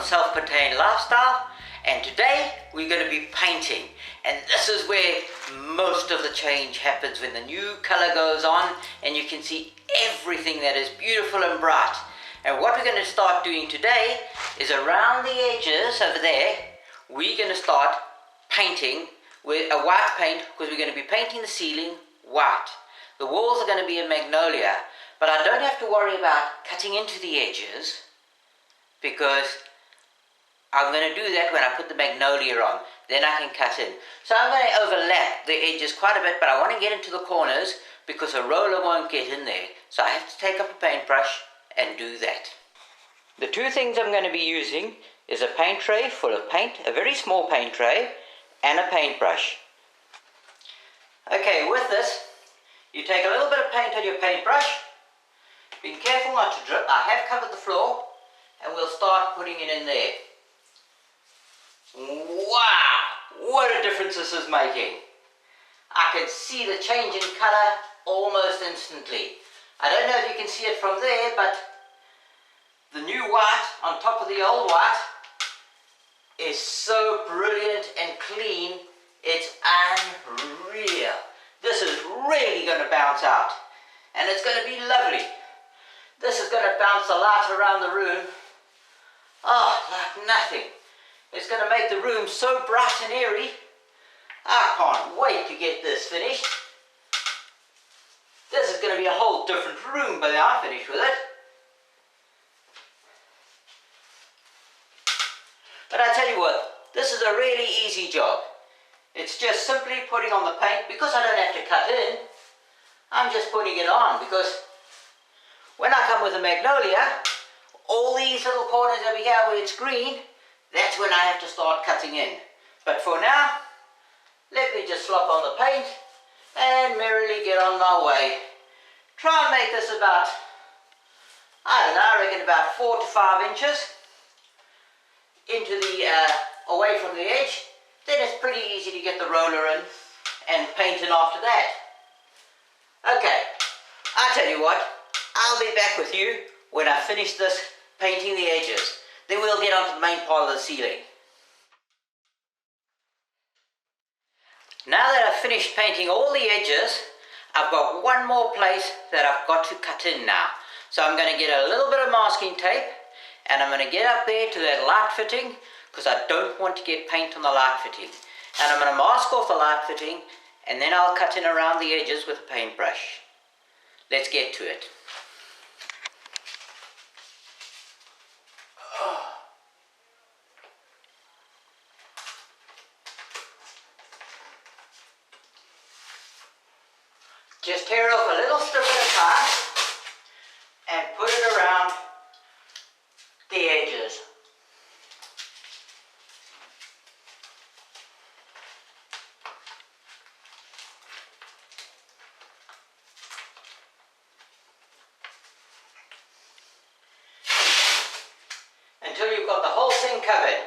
Self-Contained Lifestyle, and today we're going to be painting, and this is where most of the change happens, when the new color goes on and you can see everything that is beautiful and bright. And what we're going to start doing today is around the edges over there, we're going to start painting with a white paint, because we're going to be painting the ceiling white. The walls are going to be in magnolia, but I don't have to worry about cutting into the edges, because I'm going to do that when I put the magnolia on. Then I can cut in. So I'm going to overlap the edges quite a bit, but I want to get into the corners because a roller won't get in there. So I have to take up a paintbrush and do that. The two things I'm going to be using is a paint tray full of paint, a very small paint tray, and a paintbrush. Okay, with this, you take a little bit of paint on your paintbrush. Be careful not to drip. I have covered the floor, and we'll start putting it in there. Wow! What a difference this is making. I can see the change in color almost instantly. I don't know if you can see it from there, but the new white on top of the old white is so brilliant and clean, it's unreal. This is really going to bounce out, and it's going to be lovely. This is going to bounce the light around the room. Oh, like nothing. It's going to make the room so bright and airy. I can't wait to get this finished. This is going to be a whole different room by the time I'm finished with it. But I tell you what, this is a really easy job. It's just simply putting on the paint. Because I don't have to cut in, I'm just putting it on, because when I come with the magnolia, all these little corners over here where it's green, that's when I have to start cutting in. But for now, let me just slop on the paint and merrily get on my way. Try and make this about, I reckon about 4 to 5 inches into the, away from the edge. Then it's pretty easy to get the roller in and paint in after that. Okay, I tell you what, I'll be back with you when I finish this painting the edges. Then we'll get on to the main part of the ceiling. Now that I've finished painting all the edges, I've got one more place that I've got to cut in now. So I'm going to get a little bit of masking tape, and I'm going to get up there to that light fitting, because I don't want to get paint on the light fitting. And I'm going to mask off the light fitting, and then I'll cut in around the edges with a paintbrush. Let's get to it. Just tear off a little strip at a time and put it around the edges. Until you've got the whole thing covered.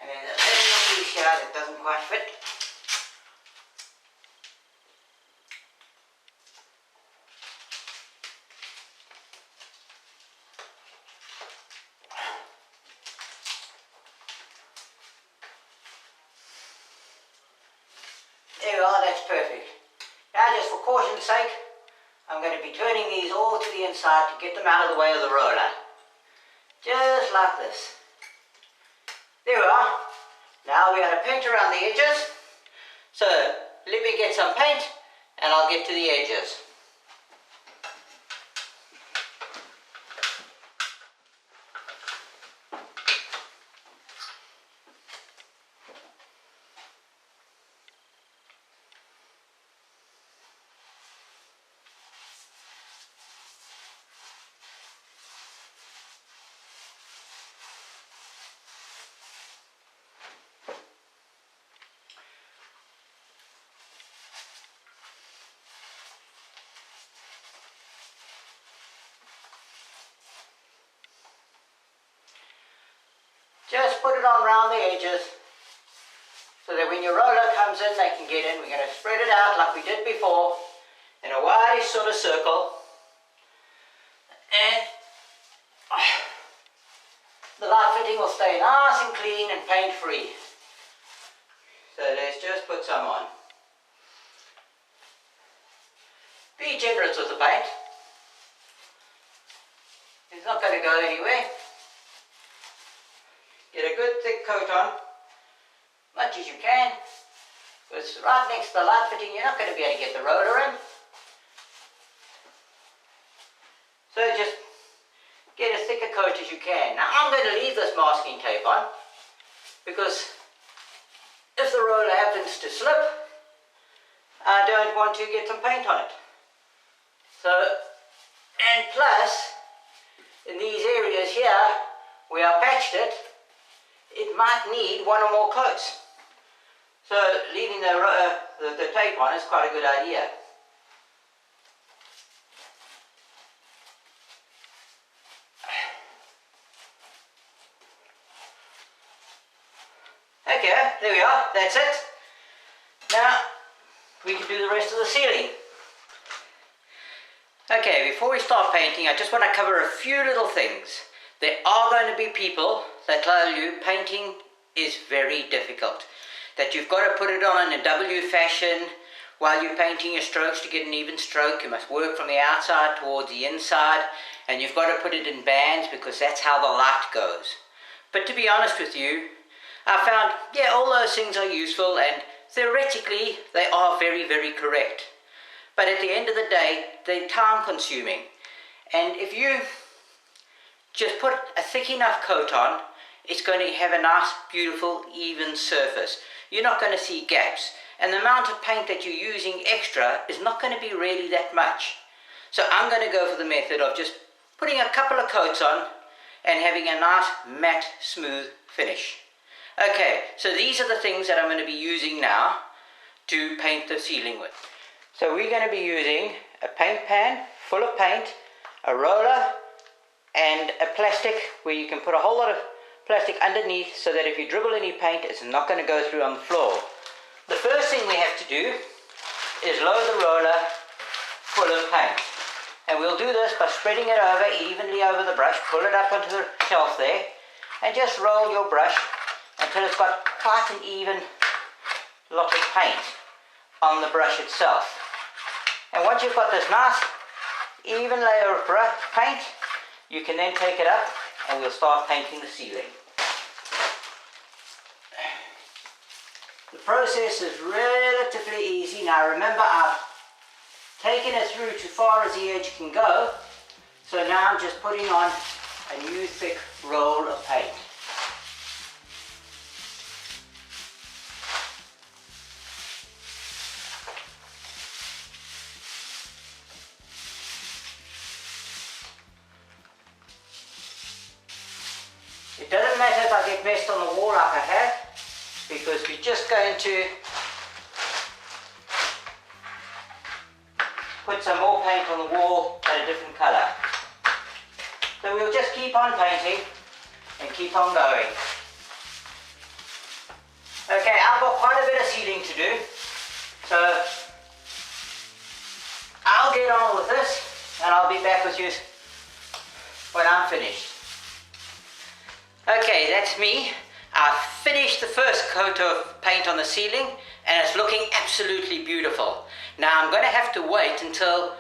And then there's a little piece here that doesn't quite fit. There you are, that's perfect. Now, just for caution's sake, I'm going to be turning these all to the inside to get them out of the way of the roller. Just like this. There we are. Now we're going to paint around the edges. So, let me get some paint and I'll get to the edges. just put it on around the edges so that when your roller comes in, they can get in. We're going to spread it out like we did before in a wide sort of circle. And the light fitting will stay nice and clean and paint free. So let's just put some on. Be generous with the paint. It's not going to go anywhere. Get a good thick coat on, much as you can. It's right next to the light fitting, you're not going to be able to get the roller in. So just get as thick a coat as you can. Now I'm going to leave this masking tape on because if the roller happens to slip, I don't want to get some paint on it. So, and plus, in these areas here where I patched it, it might need one or more coats. So leaving the tape on is quite a good idea. Okay, there we are, that's it. Now we can do the rest of the ceiling. Okay, before we start painting, I just want to cover a few little things. There are going to be people that tell you painting is very difficult, that you've got to put it on in a W fashion while you're painting your strokes to get an even stroke. You must work from the outside towards the inside, and you've got to put it in bands because that's how the light goes. But to be honest with you, I found, yeah, all those things are useful and theoretically they are very, very correct. But at the end of the day, they're time consuming. And if you just put a thick enough coat on, it's going to have a nice, beautiful, even surface. You're not going to see gaps. And the amount of paint that you're using extra is not going to be really that much. So I'm going to go for the method of just putting a couple of coats on and having a nice, matte, smooth finish. Okay, so these are the things that I'm going to be using now to paint the ceiling with. So we're going to be using a paint pan full of paint, a roller, and a plastic where you can put a whole lot of plastic underneath so that if you dribble any paint, it's not going to go through on the floor. The first thing we have to do is load the roller full of paint. And we'll do this by spreading it over evenly over the brush, pull it up onto the shelf there, and just roll your brush until it's got quite an even lot of paint on the brush itself. And once you've got this nice even layer of paint, you can then take it up and we'll start painting the ceiling. The process is relatively easy. Now remember, I've taken it through to far as the edge can go, so now I'm just putting on a new thick roll of paint. It doesn't matter if I get messed on the wall like I have, because we're just going to put some more paint on the wall at a different colour. So we'll just keep on painting and keep on going. Okay, I've got quite a bit of sealing to do, so I'll get on with this and I'll be back with you when I'm finished. Okay, that's me. I've finished the first coat of paint on the ceiling and it's looking absolutely beautiful. Now I'm going to have to wait until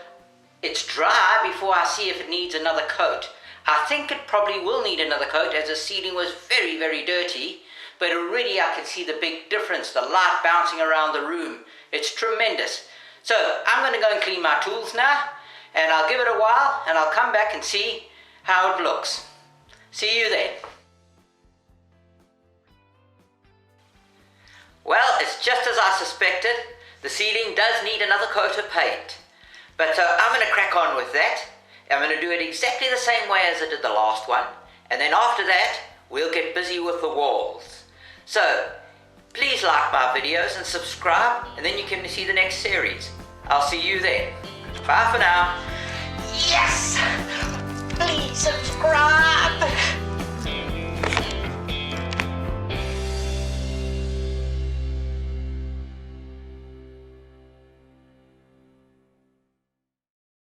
it's dry before I see if it needs another coat. I think it probably will need another coat as the ceiling was very, very dirty, but already I can see the big difference, the light bouncing around the room. It's tremendous. So I'm going to go and clean my tools now and I'll give it a while and I'll come back and see how it looks. See you then. Well, it's just as I suspected. The ceiling does need another coat of paint. But so I'm going to crack on with that. I'm going to do it exactly the same way as I did the last one. And then after that, we'll get busy with the walls. So, please like my videos and subscribe, and then you can see the next series. I'll see you then. Bye for now. Yes! Please subscribe!